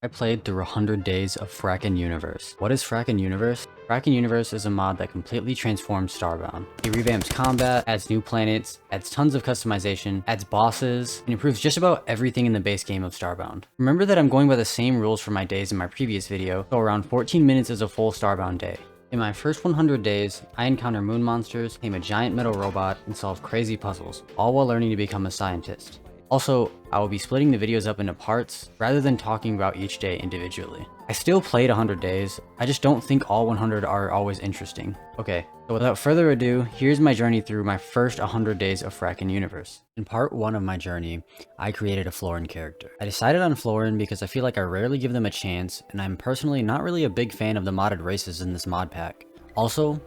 I played through 100 days of Fracken Universe. What is Fracken Universe? Fracken Universe is a mod that completely transforms Starbound. It revamps combat, adds new planets, adds tons of customization, adds bosses, and improves just about everything in the base game of Starbound. Remember that I'm going by the same rules for my days in my previous video, so around 14 minutes is a full Starbound day. In my first 100 days, I encounter moon monsters, tame a giant metal robot, and solve crazy puzzles, all while learning to become a scientist. Also, I will be splitting the videos up into parts, rather than talking about each day individually. I still played 100 days, I just don't think all 100 are always interesting. Okay, so without further ado, here's my journey through my first 100 days of Fracken Universe. In part 1 of my journey, I created a Florin character. I decided on Florin because I feel like I rarely give them a chance, and I'm personally not really a big fan of the modded races in this mod pack. Also,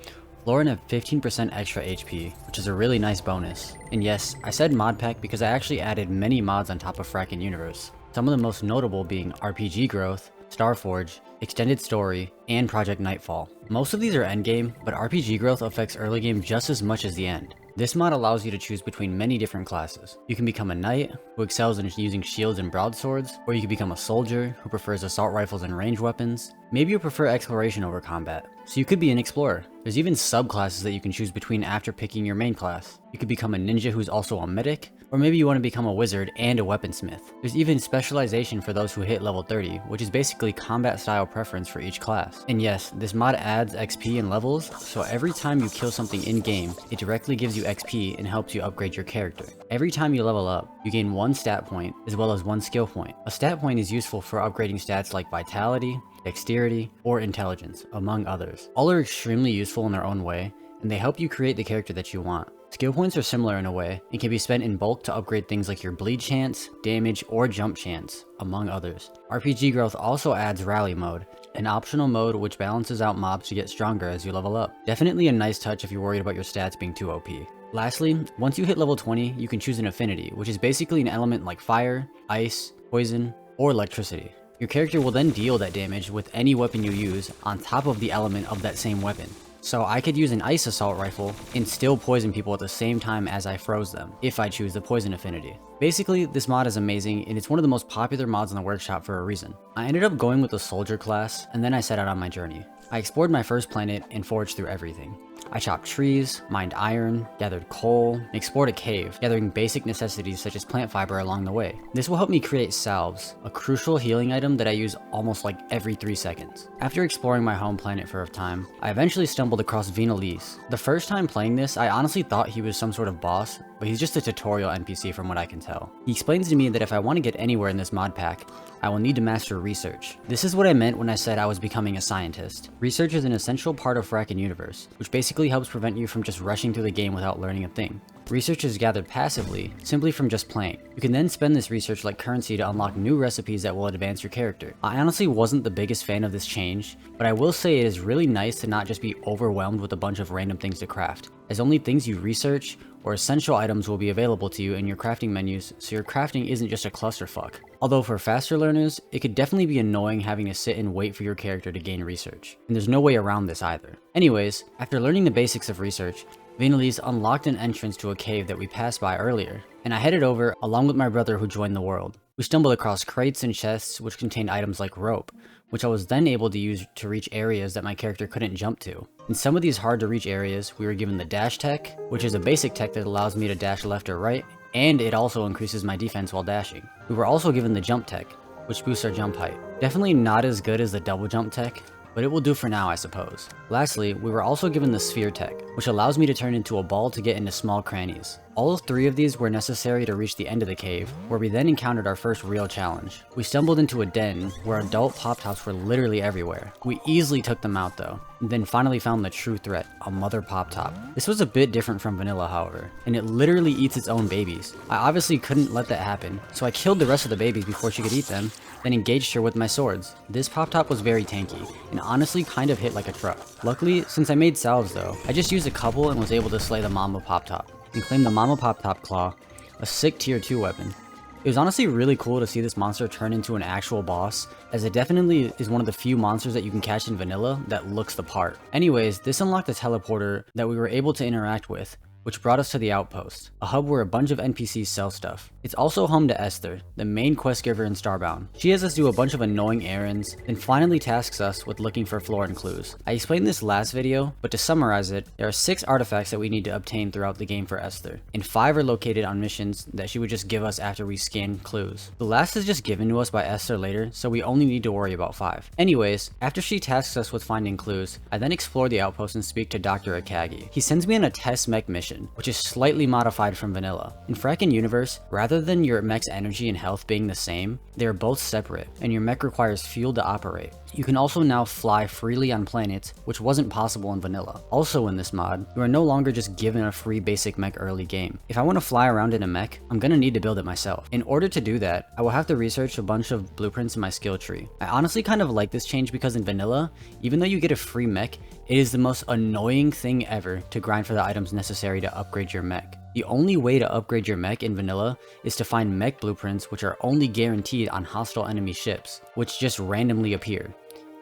Florin have 15% extra HP, which is a really nice bonus. And yes, I said mod pack because I actually added many mods on top of Fracken Universe. Some of the most notable being RPG Growth, Starforge, Extended Story, and Project Nightfall. Most of these are endgame, but RPG Growth affects early game just as much as the end. This mod allows you to choose between many different classes. You can become a knight, who excels in using shields and broadswords, or you can become a soldier, who prefers assault rifles and ranged weapons. Maybe you prefer exploration over combat, so you could be an explorer. There's even subclasses that you can choose between after picking your main class. You could become a ninja who's also a medic, or maybe you want to become a wizard and a weaponsmith. There's even specialization for those who hit level 30, which is basically combat style preference for each class. And yes, this mod adds XP and levels, so every time you kill something in game, it directly gives you XP and helps you upgrade your character. Every time you level up, you gain 1 stat point as well as 1 skill point. A stat point is useful for upgrading stats like vitality, dexterity, or intelligence, among others. All are extremely useful in their own way, and they help you create the character that you want. Skill points are similar in a way, and can be spent in bulk to upgrade things like your bleed chance, damage, or jump chance, among others. RPG Growth also adds Rally Mode, an optional mode which balances out mobs to get stronger as you level up. Definitely a nice touch if you're worried about your stats being too OP. Lastly, once you hit level 20, you can choose an affinity, which is basically an element like fire, ice, poison, or electricity. Your character will then deal that damage with any weapon you use on top of the element of that same weapon. So I could use an ice assault rifle and still poison people at the same time as I froze them, if I choose the poison affinity. Basically, this mod is amazing and it's one of the most popular mods in the workshop for a reason. I ended up going with the soldier class, and then I set out on my journey. I explored my first planet and foraged through everything. I chopped trees, mined iron, gathered coal, and explored a cave, gathering basic necessities such as plant fiber along the way. This will help me create salves, a crucial healing item that I use almost like every 3 seconds. After exploring my home planet for a time, I eventually stumbled across Vinalis. The first time playing this, I honestly thought he was some sort of boss, but he's just a tutorial NPC from what I can tell. He explains to me that if I want to get anywhere in this mod pack, I will need to master research. This is what I meant when I said I was becoming a scientist. Research is an essential part of Fracken Universe, which basically helps prevent you from just rushing through the game without learning a thing. Research is gathered passively, simply from just playing. You can then spend this research like currency to unlock new recipes that will advance your character. I honestly wasn't the biggest fan of this change, but I will say it is really nice to not just be overwhelmed with a bunch of random things to craft, as only things you research or essential items will be available to you in your crafting menus, so your crafting isn't just a clusterfuck. Although for faster learners, it could definitely be annoying having to sit and wait for your character to gain research, and there's no way around this either. Anyways, after learning the basics of research, Vinalis unlocked an entrance to a cave that we passed by earlier, and I headed over along with my brother who joined the world. We stumbled across crates and chests which contained items like rope, which I was then able to use to reach areas that my character couldn't jump to. In some of these hard to reach areas, we were given the dash tech, which is a basic tech that allows me to dash left or right, and it also increases my defense while dashing. We were also given the jump tech, which boosts our jump height. Definitely not as good as the double jump tech, but it will do for now, I suppose. Lastly, we were also given the sphere tech, which allows me to turn into a ball to get into small crannies. All 3 of these were necessary to reach the end of the cave, where we then encountered our first real challenge. We stumbled into a den where adult Pop-Tops were literally everywhere. We easily took them out though, and then finally found the true threat, a mother Pop-Top. This was a bit different from vanilla however, and it literally eats its own babies. I obviously couldn't let that happen, so I killed the rest of the babies before she could eat them, then engaged her with my swords. This Pop-Top was very tanky, and honestly kind of hit like a truck. Luckily, since I made salves though, I just used a couple and was able to slay the Mama Pop-Top, and claim the Mama Pop-Top Claw, a sick tier 2 weapon. It was honestly really cool to see this monster turn into an actual boss, as it definitely is one of the few monsters that you can catch in vanilla that looks the part. Anyways, this unlocked a teleporter that we were able to interact with, which brought us to the Outpost, a hub where a bunch of NPCs sell stuff. It's also home to Esther, the main quest giver in Starbound. She has us do a bunch of annoying errands, and finally tasks us with looking for Floran clues. I explained this last video, but to summarize it, there are 6 artifacts that we need to obtain throughout the game for Esther, and 5 are located on missions that she would just give us after we scan clues. The last is just given to us by Esther later, so we only need to worry about 5. Anyways, after she tasks us with finding clues, I then explore the Outpost and speak to Dr. Akagi. He sends me on a test mech mission, which is slightly modified from vanilla. In Fracken Universe, rather than your mech's energy and health being the same, they are both separate, and your mech requires fuel to operate. You can also now fly freely on planets, which wasn't possible in vanilla. Also in this mod, you are no longer just given a free basic mech early game. If I want to fly around in a mech, I'm gonna need to build it myself. In order to do that, I will have to research a bunch of blueprints in my skill tree. I honestly kind of like this change because in vanilla, even though you get a free mech, it is the most annoying thing ever to grind for the items necessary to upgrade your mech. The only way to upgrade your mech in vanilla is to find mech blueprints which are only guaranteed on hostile enemy ships, which just randomly appear.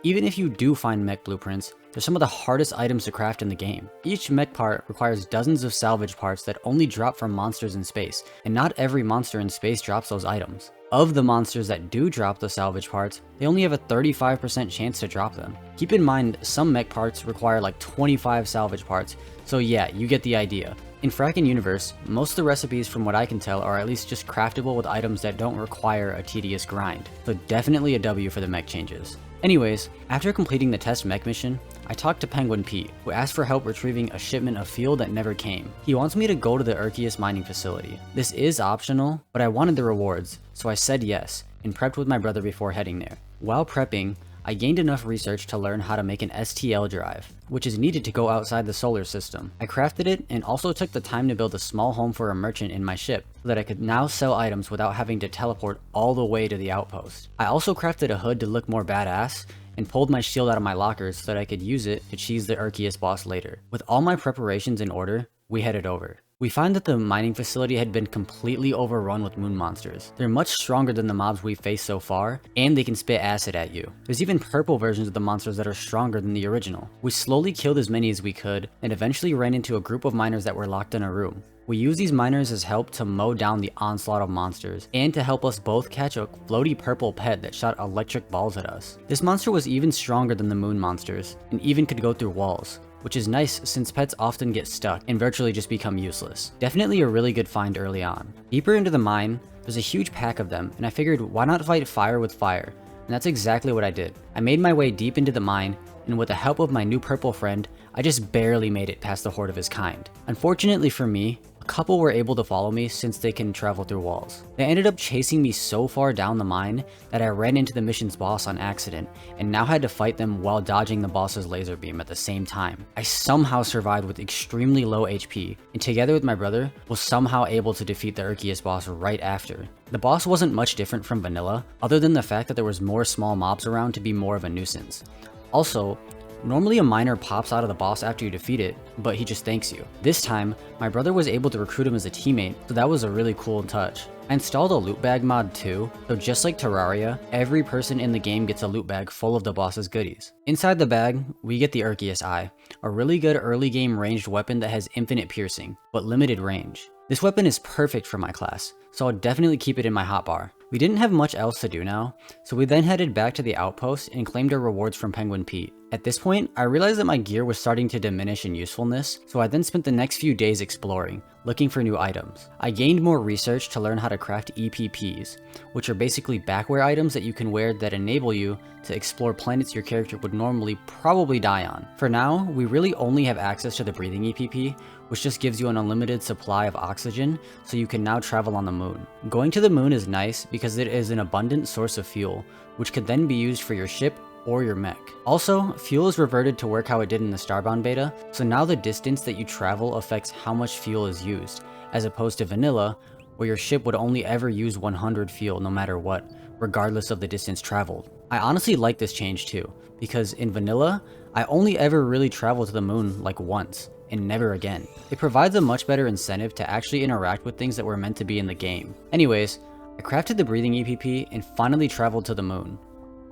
Even if you do find mech blueprints, they're some of the hardest items to craft in the game. Each mech part requires dozens of salvage parts that only drop from monsters in space, and not every monster in space drops those items. Of the monsters that do drop the salvage parts, they only have a 35% chance to drop them. Keep in mind, some mech parts require like 25 salvage parts, so yeah, you get the idea. In Fracken Universe, most of the recipes from what I can tell are at least just craftable with items that don't require a tedious grind, so definitely a W for the mech changes. Anyways, after completing the test mech mission, I talked to Penguin Pete, who asked for help retrieving a shipment of fuel that never came. He wants me to go to the Urkius mining facility. This is optional, but I wanted the rewards, so I said yes, and prepped with my brother before heading there. While prepping, I gained enough research to learn how to make an STL drive, which is needed to go outside the solar system. I crafted it and also took the time to build a small home for a merchant in my ship, so that I could now sell items without having to teleport all the way to the outpost. I also crafted a hood to look more badass, and pulled my shield out of my lockers so that I could use it to cheese the Urkius boss later. With all my preparations in order, we headed over. We find that the mining facility had been completely overrun with moon monsters. They're much stronger than the mobs we've faced so far, and they can spit acid at you. There's even purple versions of the monsters that are stronger than the original. We slowly killed as many as we could, and eventually ran into a group of miners that were locked in a room. We used these miners as help to mow down the onslaught of monsters, and to help us both catch a floaty purple pet that shot electric balls at us. This monster was even stronger than the moon monsters, and even could go through walls, which is nice since pets often get stuck and virtually just become useless. Definitely a really good find early on. Deeper into the mine, there's a huge pack of them, and I figured why not fight fire with fire, and that's exactly what I did. I made my way deep into the mine, and with the help of my new purple friend, I just barely made it past the horde of his kind. Unfortunately for me, a couple were able to follow me since they can travel through walls. They ended up chasing me so far down the mine that I ran into the mission's boss on accident and now had to fight them while dodging the boss's laser beam at the same time. I somehow survived with extremely low HP, and together with my brother, was somehow able to defeat the Urkius boss right after. The boss wasn't much different from vanilla, other than the fact that there was more small mobs around to be more of a nuisance. Also, normally a miner pops out of the boss after you defeat it, but he just thanks you. This time, my brother was able to recruit him as a teammate, so that was a really cool touch. I installed a loot bag mod too, so just like Terraria, every person in the game gets a loot bag full of the boss's goodies. Inside the bag, we get the Urkius Eye, a really good early game ranged weapon that has infinite piercing, but limited range. This weapon is perfect for my class, so I'll definitely keep it in my hotbar. We didn't have much else to do now, so we then headed back to the outpost and claimed our rewards from Penguin Pete. At this point, I realized that my gear was starting to diminish in usefulness, so I then spent the next few days exploring, looking for new items. I gained more research to learn how to craft EPPs, which are basically backwear items that you can wear that enable you to explore planets your character would normally probably die on. For now, we really only have access to the breathing EPP, which just gives you an unlimited supply of oxygen, so you can now travel on the moon. Going to the moon is nice because it is an abundant source of fuel, which could then be used for your ship or your mech. Also, fuel is reverted to work how it did in the Starbound beta, so now the distance that you travel affects how much fuel is used, as opposed to vanilla, where your ship would only ever use 100 fuel no matter what, regardless of the distance traveled. I honestly like this change too, because in vanilla, I only ever really traveled to the moon like once, and never again. It provides a much better incentive to actually interact with things that were meant to be in the game. Anyways, I crafted the breathing EPP and finally traveled to the moon.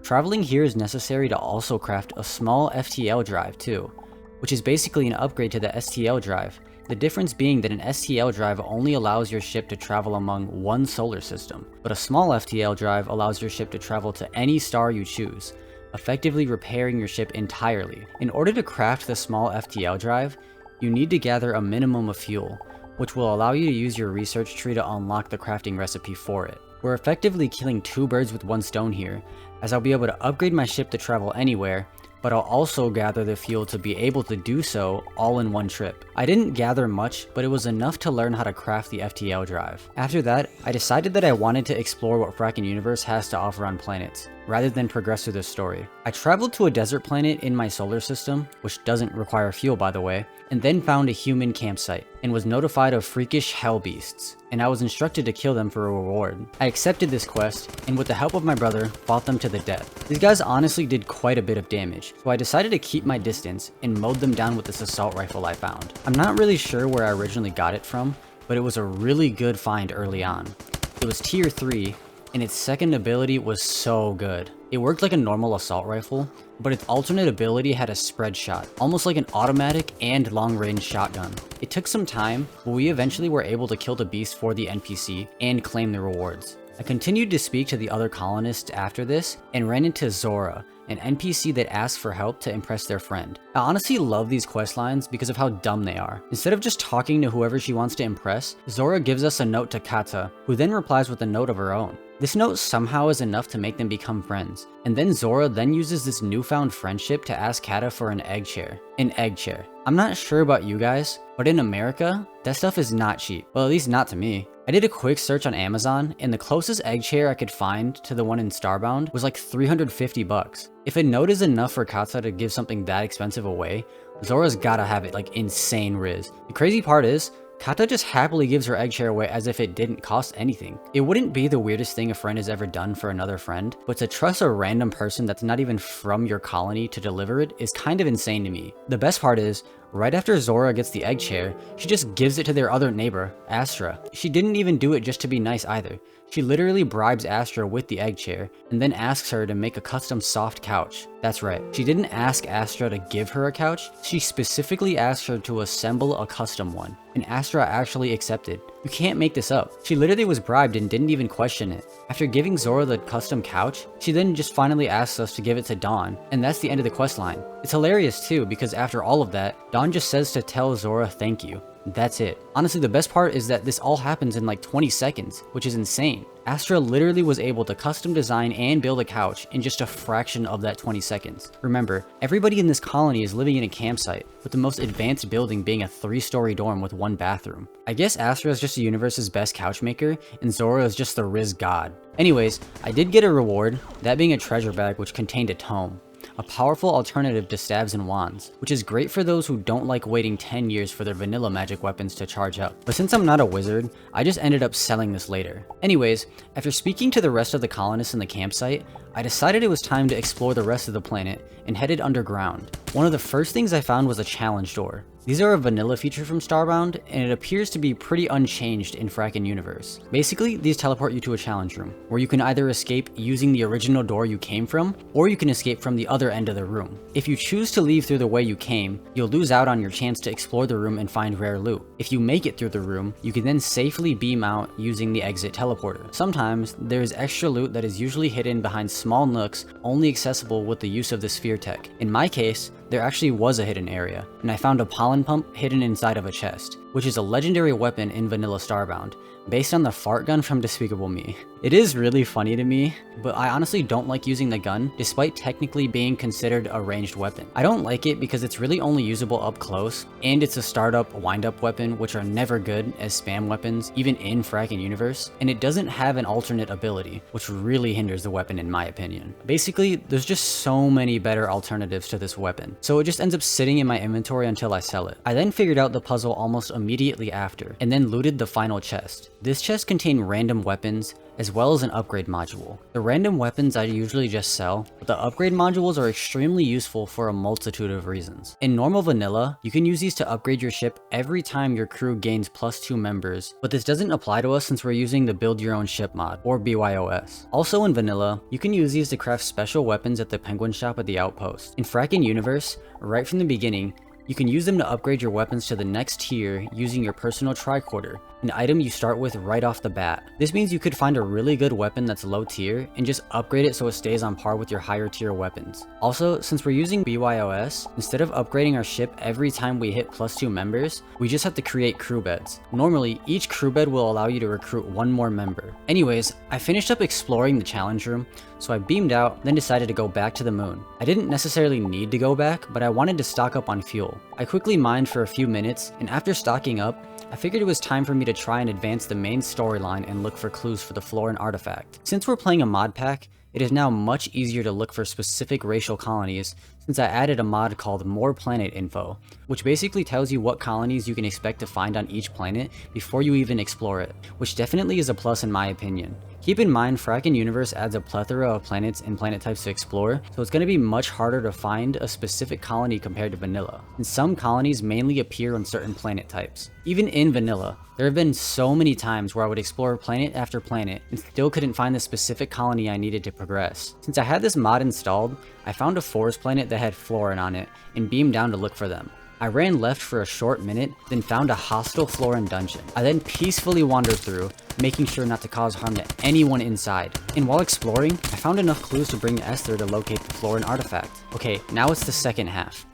Traveling here is necessary to also craft a small FTL drive too, which is basically an upgrade to the STL drive the difference being that an STL drive only allows your ship to travel among one solar system, but a small FTL drive allows your ship to travel to any star you choose, effectively repairing your ship entirely. In order to craft the small FTL drive, you need to gather a minimum of fuel, which will allow you to use your research tree to unlock the crafting recipe for it. We're effectively killing two birds with one stone here, as I'll be able to upgrade my ship to travel anywhere, but I'll also gather the fuel to be able to do so all in one trip. I didn't gather much, but it was enough to learn how to craft the FTL drive. After that, I decided that I wanted to explore what Fracken Universe has to offer on planets, rather than progress through the story. I traveled to a desert planet in my solar system, which doesn't require fuel by the way, and then found a human campsite, and was notified of freakish hell beasts, and I was instructed to kill them for a reward. I accepted this quest, and with the help of my brother, fought them to the death. These guys honestly did quite a bit of damage, so I decided to keep my distance and mowed them down with this assault rifle I found. I'm not really sure where I originally got it from, but it was a really good find early on. It was tier 3, and its second ability was so good. It worked like a normal assault rifle, but its alternate ability had a spread shot, almost like an automatic and long-range shotgun. It took some time, but we eventually were able to kill the beast for the NPC and claim the rewards. I continued to speak to the other colonists after this and ran into Zora, an NPC that asked for help to impress their friend. I honestly love these quest lines because of how dumb they are. Instead of just talking to whoever she wants to impress, Zora gives us a note to Kata, who then replies with a note of her own. This note somehow is enough to make them become friends, and then Zora then uses this newfound friendship to ask Kata for an egg chair. An egg chair. I'm not sure about you guys, but in America, that stuff is not cheap. Well, at least not to me. I did a quick search on Amazon, and the closest egg chair I could find to the one in Starbound was like 350 bucks. If a note is enough for Kata to give something that expensive away, Zora's gotta have it like insane riz. The crazy part is, Kata just happily gives her egg chair away as if it didn't cost anything. It wouldn't be the weirdest thing a friend has ever done for another friend, but to trust a random person that's not even from your colony to deliver it is kind of insane to me. The best part is, right after Zora gets the egg chair, she just gives it to their other neighbor, Astra. She didn't even do it just to be nice either. She literally bribes Astra with the egg chair, and then asks her to make a custom soft couch. That's right, she didn't ask Astra to give her a couch, she specifically asked her to assemble a custom one, and Astra actually accepted. You can't make this up. She literally was bribed and didn't even question it. After giving Zora the custom couch, she then just finally asks us to give it to Dawn, and that's the end of the questline. It's hilarious too, because after all of that, Dawn just says to tell Zora thank you. That's it. Honestly, the best part is that this all happens in like 20 seconds, which is insane. Astra literally was able to custom design and build a couch in just a fraction of that 20 seconds. Remember, everybody in this colony is living in a campsite, with the most advanced building being a 3-story dorm with 1 bathroom. I guess Astra is just the universe's best couch maker, and Zora is just the Riz god. Anyways, I did get a reward, that being a treasure bag which contained a tome. A powerful alternative to staves and wands, which is great for those who don't like waiting 10 years for their vanilla magic weapons to charge up. But since I'm not a wizard, I just ended up selling this later. Anyways, after speaking to the rest of the colonists in the campsite, I decided it was time to explore the rest of the planet and headed underground. One of the first things I found was a challenge door. These are a vanilla feature from Starbound, and it appears to be pretty unchanged in Fracken Universe. Basically, these teleport you to a challenge room, where you can either escape using the original door you came from, or you can escape from the other end of the room. If you choose to leave through the way you came, you'll lose out on your chance to explore the room and find rare loot. If you make it through the room, you can then safely beam out using the exit teleporter. Sometimes, there is extra loot that is usually hidden behind small nooks only accessible with the use of the sphere tech. In my case, there actually was a hidden area, and I found a pollen pump hidden inside of a chest, which is a legendary weapon in Vanilla Starbound, based on the fart gun from Despicable Me. It is really funny to me, but I honestly don't like using the gun, despite technically being considered a ranged weapon. I don't like it because it's really only usable up close, and it's a startup wind-up weapon, which are never good as spam weapons, even in Fracken Universe, and it doesn't have an alternate ability, which really hinders the weapon in my opinion. Basically, there's just so many better alternatives to this weapon, so it just ends up sitting in my inventory until I sell it. I then figured out the puzzle almost immediately after, and then looted the final chest. This chest contained random weapons, as well as an upgrade module. The random weapons I usually just sell, but the upgrade modules are extremely useful for a multitude of reasons. In normal vanilla, you can use these to upgrade your ship every time your crew gains +2 members, but this doesn't apply to us since we're using the build your own ship mod, or BYOS. Also in vanilla, you can use these to craft special weapons at the penguin shop at the outpost. In Fracken Universe, right from the beginning, You can use them to upgrade your weapons to the next tier using your personal tricorder, an item you start with right off the bat. This means you could find a really good weapon that's low tier and just upgrade it so it stays on par with your higher tier weapons. Also, since we're using BYOS, instead of upgrading our ship every time we hit +2 members, we just have to create crew beds. Normally, each crew bed will allow you to recruit one more member. Anyways, I finished up exploring the challenge room, so I beamed out, then decided to go back to the moon. I didn't necessarily need to go back, but I wanted to stock up on fuel. I quickly mined for a few minutes, and after stocking up, I figured it was time for me to try and advance the main storyline and look for clues for the Floran artifact. Since we're playing a mod pack, it is now much easier to look for specific racial colonies since I added a mod called More Planet Info, which basically tells you what colonies you can expect to find on each planet before you even explore it, which definitely is a plus in my opinion. Keep in mind, Fracken Universe adds a plethora of planets and planet types to explore, so it's going to be much harder to find a specific colony compared to vanilla, and some colonies mainly appear on certain planet types. Even in vanilla, there have been so many times where I would explore planet after planet and still couldn't find the specific colony I needed to progress. Since I had this mod installed, I found a forest planet that had Floran on it and beamed down to look for them. I ran left for a short minute, then found a hostile Floran dungeon. I then peacefully wandered through, making sure not to cause harm to anyone inside. And while exploring, I found enough clues to bring Esther to locate the Floran artifact. Okay, now it's the second half.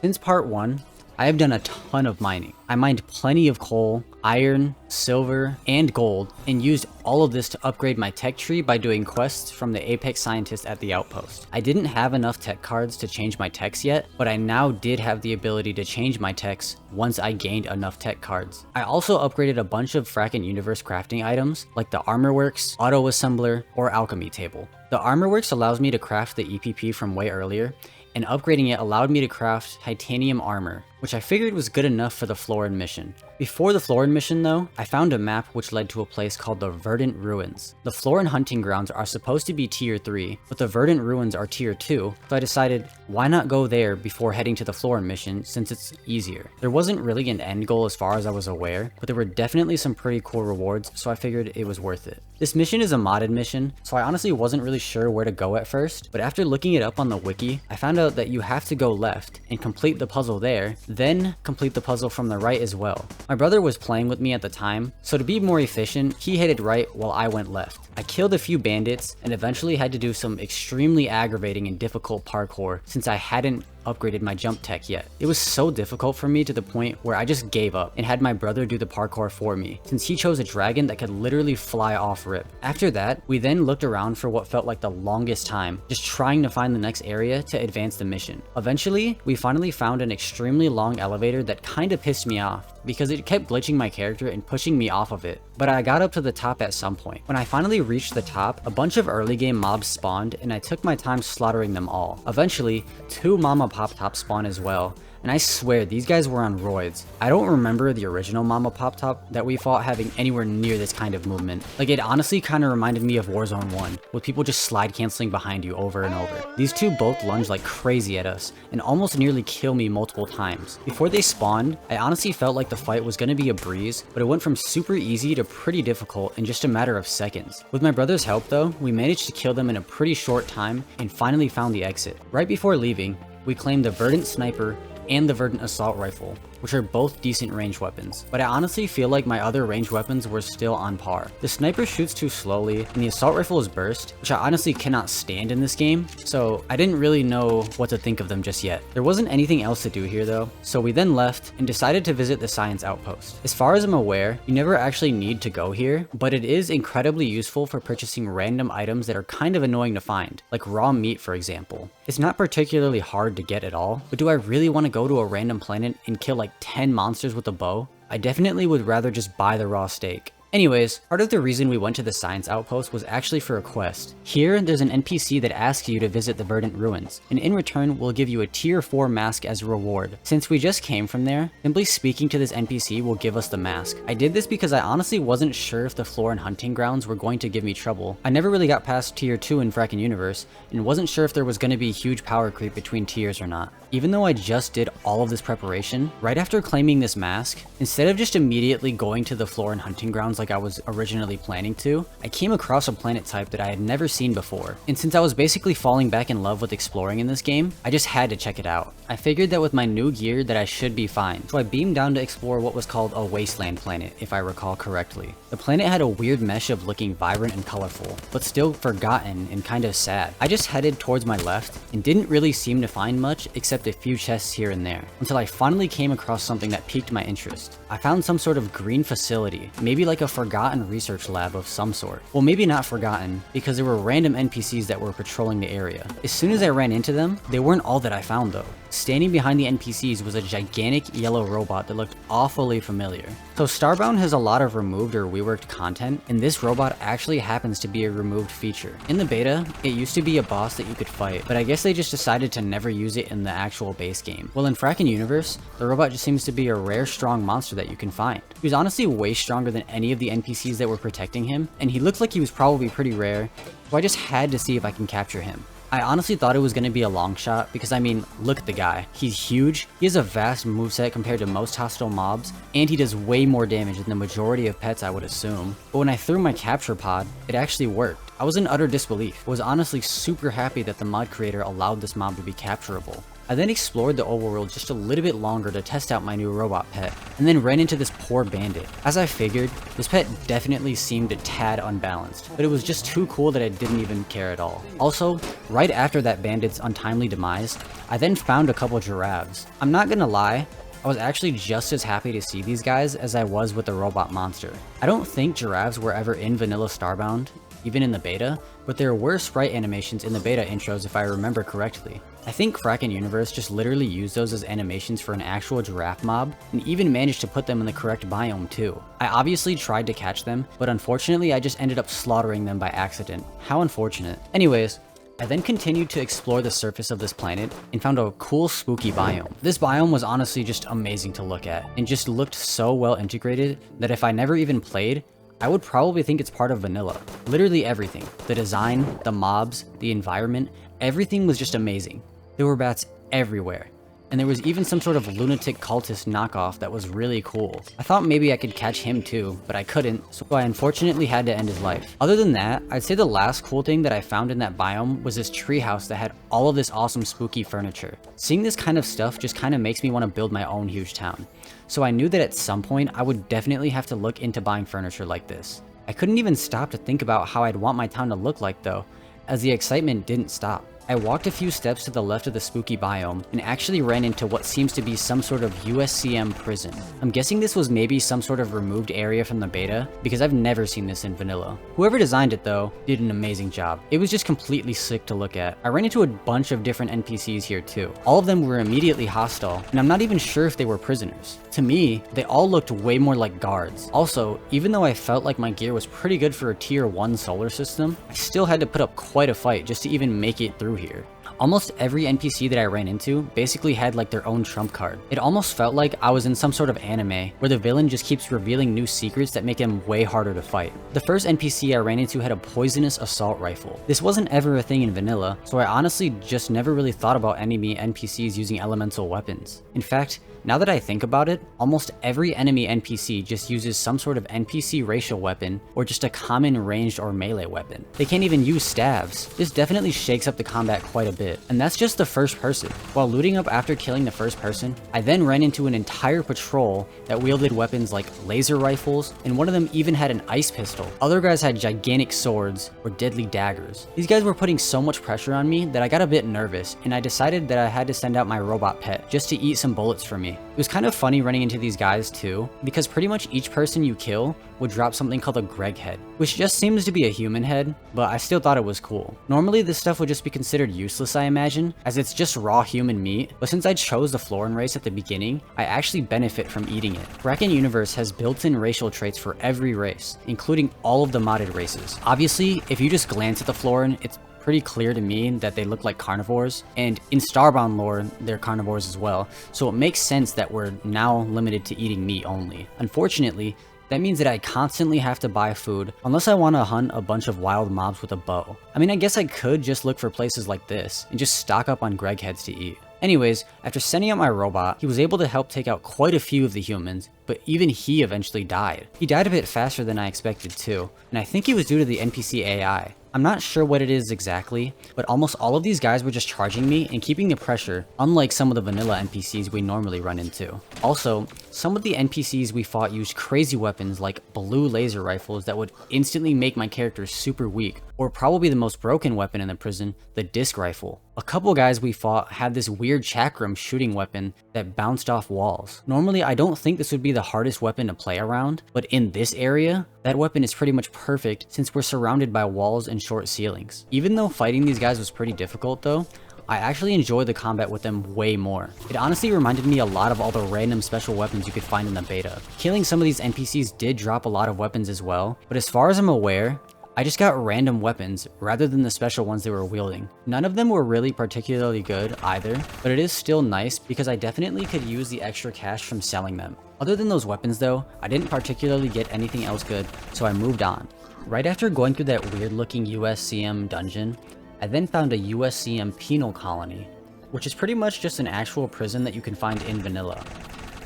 Since part 1, I have done a ton of mining. I mined plenty of coal, iron, silver, and gold, and used all of this to upgrade my tech tree by doing quests from the Apex scientist at the outpost. I didn't have enough tech cards to change my techs yet, but I now did have the ability to change my techs once I gained enough tech cards. I also upgraded a bunch of Fracken Universe crafting items like the Armorworks, Auto Assembler, or Alchemy Table. The Armorworks allows me to craft the EPP from way earlier, and upgrading it allowed me to craft titanium armor, which I figured was good enough for the Floran mission. Before the Floran mission though, I found a map which led to a place called the Verdant Ruins. The Floran hunting grounds are supposed to be tier 3, but the Verdant Ruins are tier 2, so I decided why not go there before heading to the Floran mission since it's easier. There wasn't really an end goal as far as I was aware, but there were definitely some pretty cool rewards, so I figured it was worth it. This mission is a modded mission, so I honestly wasn't really sure where to go at first, but after looking it up on the wiki, I found out that you have to go left and complete the puzzle there, then complete the puzzle from the right as well. My brother was playing with me at the time, so to be more efficient, he headed right while I went left. I killed a few bandits and eventually had to do some extremely aggravating and difficult parkour since I hadn't upgraded my jump tech yet. It was so difficult for me to the point where I just gave up and had my brother do the parkour for me, since he chose a dragon that could literally fly off rip. After that, we then looked around for what felt like the longest time, just trying to find the next area to advance the mission. Eventually, we finally found an extremely long elevator that kinda pissed me off, because it kept glitching my character and pushing me off of it. But I got up to the top at some point. When I finally reached the top, a bunch of early game mobs spawned and I took my time slaughtering them all. Eventually, 2 Mama Pop Top spawned as well, and I swear these guys were on roids. I don't remember the original Mama Pop Top that we fought having anywhere near this kind of movement. Like, it honestly kind of reminded me of Warzone 1, with people just slide canceling behind you over and over. These 2 both lunged like crazy at us, and almost nearly killed me multiple times. Before they spawned, I honestly felt like the fight was gonna be a breeze, but it went from super easy to pretty difficult in just a matter of seconds. With my brother's help though, we managed to kill them in a pretty short time, and finally found the exit. Right before leaving, we claimed the Verdant Sniper and the Verdant Assault Rifle, which are both decent range weapons, but I honestly feel like my other range weapons were still on par. The Sniper shoots too slowly, and the Assault Rifle is burst, which I honestly cannot stand in this game, so I didn't really know what to think of them just yet. There wasn't anything else to do here though, so we then left and decided to visit the Science Outpost. As far as I'm aware, you never actually need to go here, but it is incredibly useful for purchasing random items that are kind of annoying to find, like raw meat for example. It's not particularly hard to get at all, but do I really want to go to a random planet and kill like 10 monsters with a bow? I definitely would rather just buy the raw steak. Anyways, part of the reason we went to the Science Outpost was actually for a quest. Here, there's an NPC that asks you to visit the Verdant Ruins, and in return will give you a tier 4 mask as a reward. Since we just came from there, simply speaking to this NPC will give us the mask. I did this because I honestly wasn't sure if the Floran hunting grounds were going to give me trouble. I never really got past tier 2 in Fracken Universe, and wasn't sure if there was going to be huge power creep between tiers or not. Even though I just did all of this preparation, right after claiming this mask, instead of just immediately going to the Floran hunting grounds like I was originally planning to, I came across a planet type that I had never seen before. And since I was basically falling back in love with exploring in this game, I just had to check it out. I figured that with my new gear that I should be fine, so I beamed down to explore what was called a wasteland planet, if I recall correctly. The planet had a weird mesh of looking vibrant and colorful, but still forgotten and kind of sad. I just headed towards my left and didn't really seem to find much except a few chests here and there, until I finally came across something that piqued my interest. I found some sort of green facility, maybe like a forgotten research lab of some sort. Well, maybe not forgotten, because there were random NPCs that were patrolling the area. As soon as I ran into them, they weren't all that I found though. Standing behind the NPCs was a gigantic yellow robot that looked awfully familiar. So Starbound has a lot of removed or reworked content, and this robot actually happens to be a removed feature. In the beta, it used to be a boss that you could fight, but I guess they just decided to never use it in the actual base game. Well, in Fracken Universe, the robot just seems to be a rare strong monster that you can find. He was honestly way stronger than any of the NPCs that were protecting him, and he looked like he was probably pretty rare, so I just had to see if I can capture him. I honestly thought it was going to be a long shot because I mean, look at the guy. He's huge, he has a vast moveset compared to most hostile mobs, and he does way more damage than the majority of pets I would assume. But when I threw my capture pod, it actually worked. I was in utter disbelief. I was honestly super happy that the mod creator allowed this mob to be capturable. I then explored the overworld just a little bit longer to test out my new robot pet, and then ran into this poor bandit. As I figured, this pet definitely seemed a tad unbalanced, but it was just too cool that I didn't even care at all. Also, right after that bandit's untimely demise, I then found a couple giraffes. I'm not gonna lie, I was actually just as happy to see these guys as I was with the robot monster. I don't think giraffes were ever in vanilla Starbound, even in the beta, but there were sprite animations in the beta intros if I remember correctly. I think Fracken Universe just literally used those as animations for an actual giraffe mob, and even managed to put them in the correct biome too. I obviously tried to catch them, but unfortunately I just ended up slaughtering them by accident. How unfortunate. Anyways, I then continued to explore the surface of this planet and found a cool spooky biome. This biome was honestly just amazing to look at, and just looked so well integrated that if I never even played, I would probably think it's part of vanilla. Literally everything. The design, the mobs, the environment, everything was just amazing. There were bats everywhere. And there was even some sort of lunatic cultist knockoff that was really cool. I thought maybe I could catch him too, but I couldn't, so I unfortunately had to end his life. Other than that, I'd say the last cool thing that I found in that biome was this treehouse that had all of this awesome spooky furniture. Seeing this kind of stuff just kind of makes me want to build my own huge town. So I knew that at some point I would definitely have to look into buying furniture like this. I couldn't even stop to think about how I'd want my town to look like though, as the excitement didn't stop. I walked a few steps to the left of the spooky biome and actually ran into what seems to be some sort of USCM prison. I'm guessing this was maybe some sort of removed area from the beta, because I've never seen this in vanilla. Whoever designed it though, did an amazing job. It was just completely sick to look at. I ran into a bunch of different NPCs here too. All of them were immediately hostile, and I'm not even sure if they were prisoners. To me, they all looked way more like guards. Also, even though I felt like my gear was pretty good for a tier 1 solar system, I still had to put up quite a fight just to even make it through here. Almost every NPC that I ran into basically had like their own trump card. It almost felt like I was in some sort of anime where the villain just keeps revealing new secrets that make him way harder to fight. The first NPC I ran into had a poisonous assault rifle. This wasn't ever a thing in vanilla, so I honestly just never really thought about enemy NPCs using elemental weapons. In fact, now that I think about it, almost every enemy NPC just uses some sort of NPC racial weapon or just a common ranged or melee weapon. They can't even use stabs. This definitely shakes up the combat quite a bit. And that's just the first person. While looting up after killing the first person, I then ran into an entire patrol that wielded weapons like laser rifles, and one of them even had an ice pistol. Other guys had gigantic swords or deadly daggers. These guys were putting so much pressure on me that I got a bit nervous, and I decided that I had to send out my robot pet just to eat some bullets for me. It was kind of funny running into these guys too, because pretty much each person you kill would drop something called a Greg head, which just seems to be a human head, but I still thought it was cool. Normally this stuff would just be considered useless, I imagine, as it's just raw human meat, but since I chose the Florin race at the beginning, I actually benefit from eating it. Fracken Universe has built-in racial traits for every race, including all of the modded races. Obviously, if you just glance at the Florin, it's pretty clear to me that they look like carnivores, and in Starbound lore, they're carnivores as well, so it makes sense that we're now limited to eating meat only. Unfortunately, that means that I constantly have to buy food unless I want to hunt a bunch of wild mobs with a bow. I mean, I guess I could just look for places like this and just stock up on Greg heads to eat. Anyways, after sending out my robot, he was able to help take out quite a few of the humans, but even he eventually died. He died a bit faster than I expected too, and I think it was due to the NPC AI. I'm not sure what it is exactly, but almost all of these guys were just charging me and keeping the pressure, unlike some of the vanilla NPCs we normally run into. Also, some of the NPCs we fought used crazy weapons like blue laser rifles that would instantly make my character super weak, or probably the most broken weapon in the prison, the disc rifle. A couple guys we fought had this weird chakram shooting weapon that bounced off walls. Normally I don't think this would be the hardest weapon to play around, but in this area, that weapon is pretty much perfect since we're surrounded by walls and short ceilings. Even though fighting these guys was pretty difficult though, I actually enjoyed the combat with them way more. It honestly reminded me a lot of all the random special weapons you could find in the beta. Killing some of these NPCs did drop a lot of weapons as well, but as far as I'm aware, I just got random weapons rather than the special ones they were wielding. None of them were really particularly good either, but it is still nice because I definitely could use the extra cash from selling them. Other than those weapons though, I didn't particularly get anything else good, so I moved on. Right after going through that weird looking USCM dungeon, I then found a USCM penal colony, which is pretty much just an actual prison that you can find in vanilla.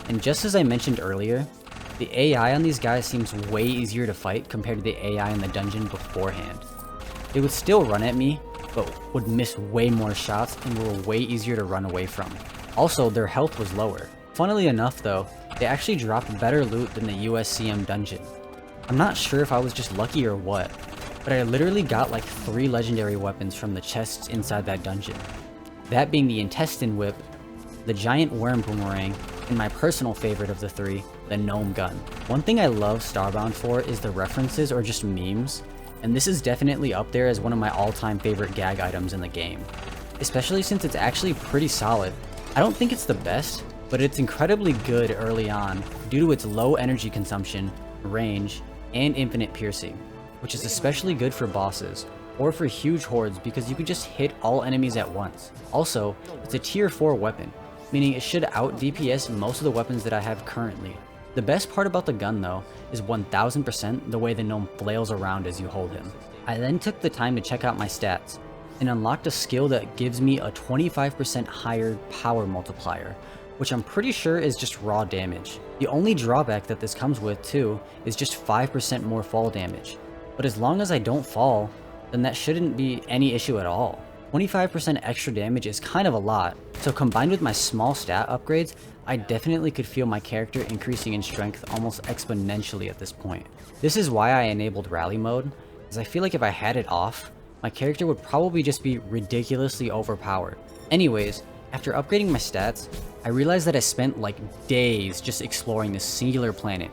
And just as I mentioned earlier, the AI on these guys seems way easier to fight compared to the AI in the dungeon beforehand. They would still run at me, but would miss way more shots and were way easier to run away from. Also, their health was lower. Funnily enough though, they actually dropped better loot than the USCM dungeon. I'm not sure if I was just lucky or what, but I literally got like 3 legendary weapons from the chests inside that dungeon. That being the Intestine Whip, the Giant Worm Boomerang, and my personal favorite of the 3, the Gnome Gun. One thing I love Starbound for is the references or just memes, and this is definitely up there as one of my all-time favorite gag items in the game. Especially since it's actually pretty solid. I don't think it's the best, but it's incredibly good early on due to its low energy consumption, range, and infinite piercing, which is especially good for bosses, or for huge hordes because you can just hit all enemies at once. Also, it's a tier 4 weapon, meaning it should out DPS most of the weapons that I have currently. The best part about the gun though is 1000% the way the gnome flails around as you hold him. I then took the time to check out my stats, and unlocked a skill that gives me a 25% higher power multiplier, which I'm pretty sure is just raw damage. The only drawback that this comes with too is just 5% more fall damage, but as long as I don't fall, then that shouldn't be any issue at all. 25% extra damage is kind of a lot, so combined with my small stat upgrades, I definitely could feel my character increasing in strength almost exponentially at this point. This is why I enabled rally mode, as I feel like if I had it off, my character would probably just be ridiculously overpowered. Anyways, after upgrading my stats, I realized that I spent like days just exploring this singular planet,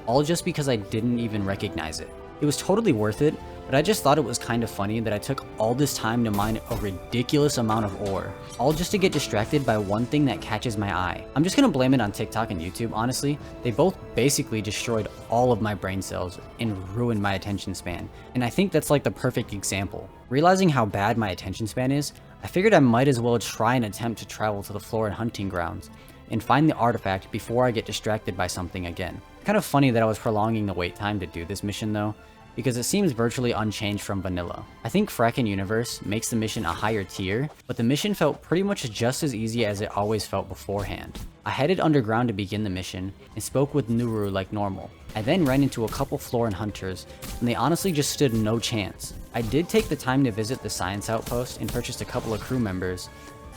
all just because I didn't even recognize it. It was totally worth it, but I just thought it was kind of funny that I took all this time to mine a ridiculous amount of ore, all just to get distracted by one thing that catches my eye. I'm just gonna blame it on TikTok and YouTube, honestly. They both basically destroyed all of my brain cells and ruined my attention span, and I think that's like the perfect example. Realizing how bad my attention span is, I figured I might as well try and attempt to travel to the Floran hunting grounds and find the artifact before I get distracted by something again. Kind of funny that I was prolonging the wait time to do this mission though, because it seems virtually unchanged from vanilla. I think Fracken Universe makes the mission a higher tier, but the mission felt pretty much just as easy as it always felt beforehand. I headed underground to begin the mission and spoke with Nuru like normal. I then ran into a couple Floran hunters, and they honestly just stood no chance. I did take the time to visit the science outpost and purchased a couple of crew members,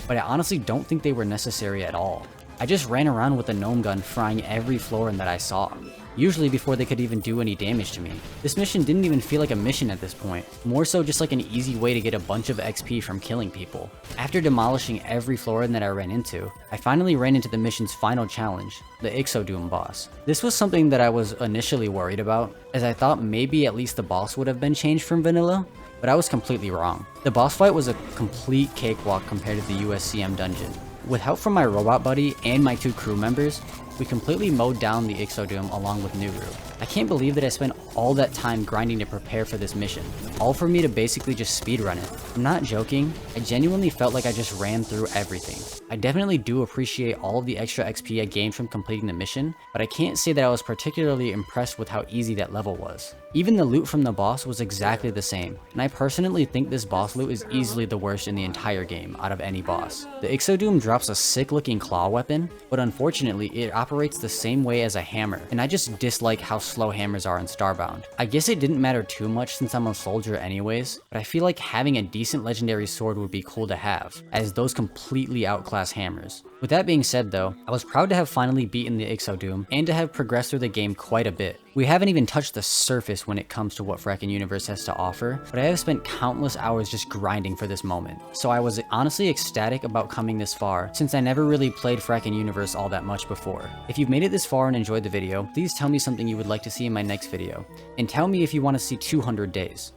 but I honestly don't think they were necessary at all. I just ran around with a gnome gun frying every Floran that I saw, usually before they could even do any damage to me. This mission didn't even feel like a mission at this point, more so just like an easy way to get a bunch of XP from killing people. After demolishing every Floran that I ran into, I finally ran into the mission's final challenge, the Ixodoom boss. This was something that I was initially worried about, as I thought maybe at least the boss would have been changed from vanilla, but I was completely wrong. The boss fight was a complete cakewalk compared to the USCM dungeon. With help from my robot buddy and my 2 crew members, we completely mowed down the Ixodum along with Nuru. I can't believe that I spent all that time grinding to prepare for this mission, all for me to basically just speedrun it. I'm not joking, I genuinely felt like I just ran through everything. I definitely do appreciate all of the extra XP I gained from completing the mission, but I can't say that I was particularly impressed with how easy that level was. Even the loot from the boss was exactly the same, and I personally think this boss loot is easily the worst in the entire game out of any boss. The Ixodum drops a sick looking claw weapon, but unfortunately it operates the same way as a hammer, and I just dislike how slow hammers are in Starbound. I guess it didn't matter too much since I'm a soldier anyways, but I feel like having a decent legendary sword would be cool to have, as those completely outclass hammers. With that being said though, I was proud to have finally beaten the Ixodum and to have progressed through the game quite a bit. We haven't even touched the surface when it comes to what Fracken Universe has to offer, but I have spent countless hours just grinding for this moment. So I was honestly ecstatic about coming this far, since I never really played Fracken Universe all that much before. If you've made it this far and enjoyed the video, please tell me something you would like to see in my next video, and tell me if you want to see 200 days.